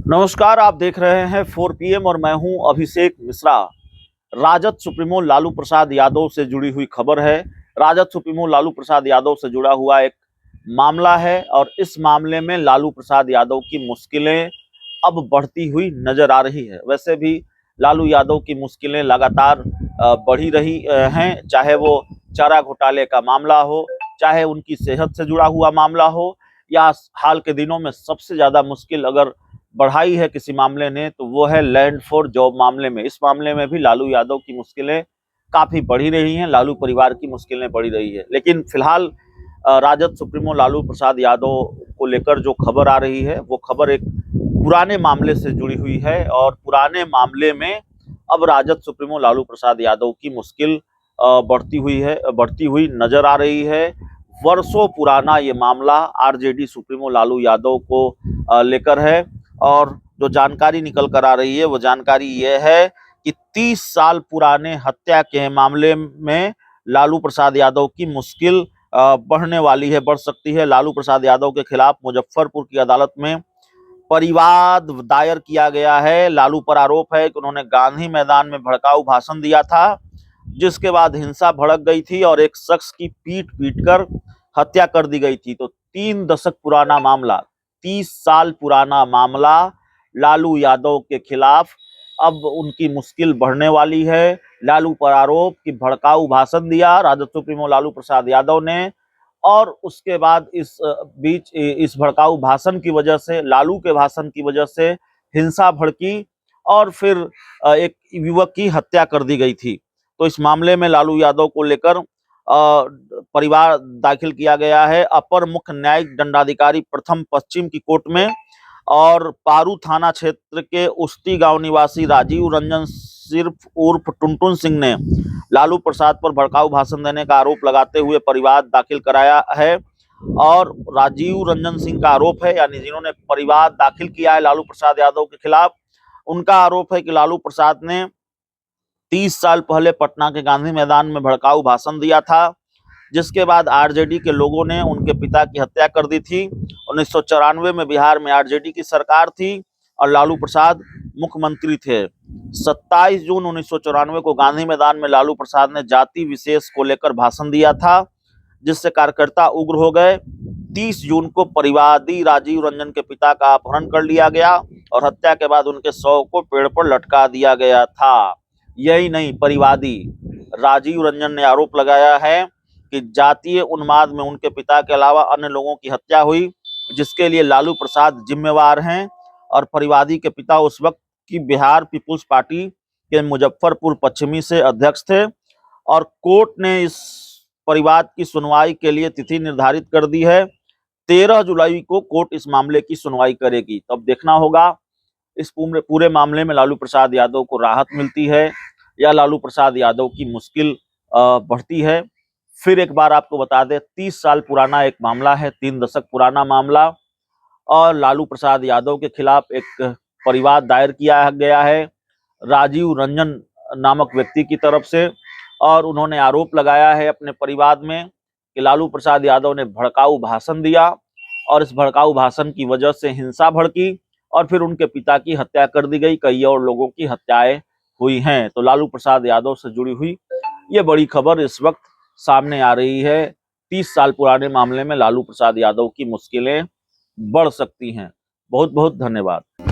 नमस्कार, आप देख रहे हैं 4 PM और मैं हूं अभिषेक मिश्रा। राजद सुप्रीमो लालू प्रसाद यादव से जुड़ी हुई खबर है। राजद सुप्रीमो लालू प्रसाद यादव से जुड़ा हुआ एक मामला है और इस मामले में लालू प्रसाद यादव की मुश्किलें अब बढ़ती हुई नजर आ रही है। वैसे भी लालू यादव की मुश्किलें लगातार बढ़ी रही हैं, चाहे वो चारा घोटाले का मामला हो, चाहे उनकी सेहत से जुड़ा हुआ मामला हो, या हाल के दिनों में सबसे ज्यादा मुश्किल अगर बढ़ाई है किसी मामले ने तो वो है लैंड फॉर जॉब मामले में। इस मामले में भी लालू यादव की मुश्किलें काफी बढ़ी रही हैं, लालू परिवार की मुश्किलें बढ़ी रही है। लेकिन फिलहाल राजद सुप्रीमो लालू प्रसाद यादव को लेकर जो खबर आ रही है वो खबर एक पुराने मामले से जुड़ी हुई है और पुराने मामले में अब राजद सुप्रीमो लालू प्रसाद यादव की मुश्किल बढ़ती हुई नजर आ रही है। वर्षों पुराना ये मामला आरजेडी सुप्रीमो लालू यादव को लेकर है और जो जानकारी निकल कर आ रही है वो जानकारी ये है कि 30 साल पुराने हत्या के मामले में लालू प्रसाद यादव की मुश्किल बढ़ सकती है। लालू प्रसाद यादव के खिलाफ मुजफ्फरपुर की अदालत में परिवाद दायर किया गया है। लालू पर आरोप है कि उन्होंने गांधी मैदान में भड़काऊ भाषण दिया था, जिसके बाद हिंसा भड़क गई थी और एक शख्स की पीट कर हत्या कर दी गई थी। तो 3 दशक पुराना मामला, 30 साल पुराना मामला लालू यादव के खिलाफ अब उनकी मुश्किल बढ़ने वाली है। लालू पर आरोप कि भड़काऊ भाषण दिया राजद सुप्रीमो लालू प्रसाद यादव ने, और उसके बाद इस भड़काऊ भाषण की वजह से, लालू के भाषण की वजह से हिंसा भड़की और फिर एक युवक की हत्या कर दी गई थी। तो इस मामले में लालू यादव को लेकर परिवार दाखिल किया गया है अपर मुख्य न्यायिक दंडाधिकारी प्रथम पश्चिम की कोर्ट में। और पारू थाना क्षेत्र के उस्ती गांव निवासी राजीव रंजन सिर्फ उर्फ टुनटुन सिंह ने लालू प्रसाद पर भड़काऊ भाषण देने का आरोप लगाते हुए परिवाद दाखिल कराया है। और राजीव रंजन सिंह का आरोप है, यानी जिन्होंने परिवाद दाखिल किया है लालू प्रसाद यादव के खिलाफ, उनका आरोप है कि लालू प्रसाद ने 30 साल पहले पटना के गांधी मैदान में भड़काऊ भाषण दिया था, जिसके बाद आरजेडी के लोगों ने उनके पिता की हत्या कर दी थी। 1994 में बिहार में आरजेडी की सरकार थी और लालू प्रसाद मुख्यमंत्री थे। 27 जून 1994 को गांधी मैदान में लालू प्रसाद ने जाति विशेष को लेकर भाषण दिया था, जिससे कार्यकर्ता उग्र हो गए। 30 जून को परिवादी राजीव रंजन के पिता का अपहरण कर लिया गया और हत्या के बाद उनके शव को पेड़ पर लटका दिया गया था। यही नहीं, परिवादी राजीव रंजन ने आरोप लगाया है कि जातीय उन्माद में उनके पिता के अलावा अन्य लोगों की हत्या हुई, जिसके लिए लालू प्रसाद जिम्मेवार हैं। और परिवादी के पिता उस वक्त की बिहार पीपुल्स पार्टी के मुजफ्फरपुर पश्चिमी से अध्यक्ष थे और कोर्ट ने इस परिवाद की सुनवाई के लिए तिथि निर्धारित कर दी है। 13 जुलाई को कोर्ट इस मामले की सुनवाई करेगी। तो अब देखना होगा इस पूरे मामले में लालू प्रसाद यादव को राहत मिलती है या लालू प्रसाद यादव की मुश्किल बढ़ती है। फिर एक बार आपको बता दें, 30 साल पुराना एक मामला है, 3 दशक पुराना मामला, और लालू प्रसाद यादव के खिलाफ एक परिवाद दायर किया गया है राजीव रंजन नामक व्यक्ति की तरफ से। और उन्होंने आरोप लगाया है अपने परिवाद में कि लालू प्रसाद यादव ने भड़काऊ भाषण दिया और इस भड़काऊ भाषण की वजह से हिंसा भड़की और फिर उनके पिता की हत्या कर दी गई, कई और लोगों की हत्याएं हुई हैं। तो लालू प्रसाद यादव से जुड़ी हुई ये बड़ी खबर इस वक्त सामने आ रही है। 30 साल पुराने मामले में लालू प्रसाद यादव की मुश्किलें बढ़ सकती हैं। बहुत बहुत धन्यवाद।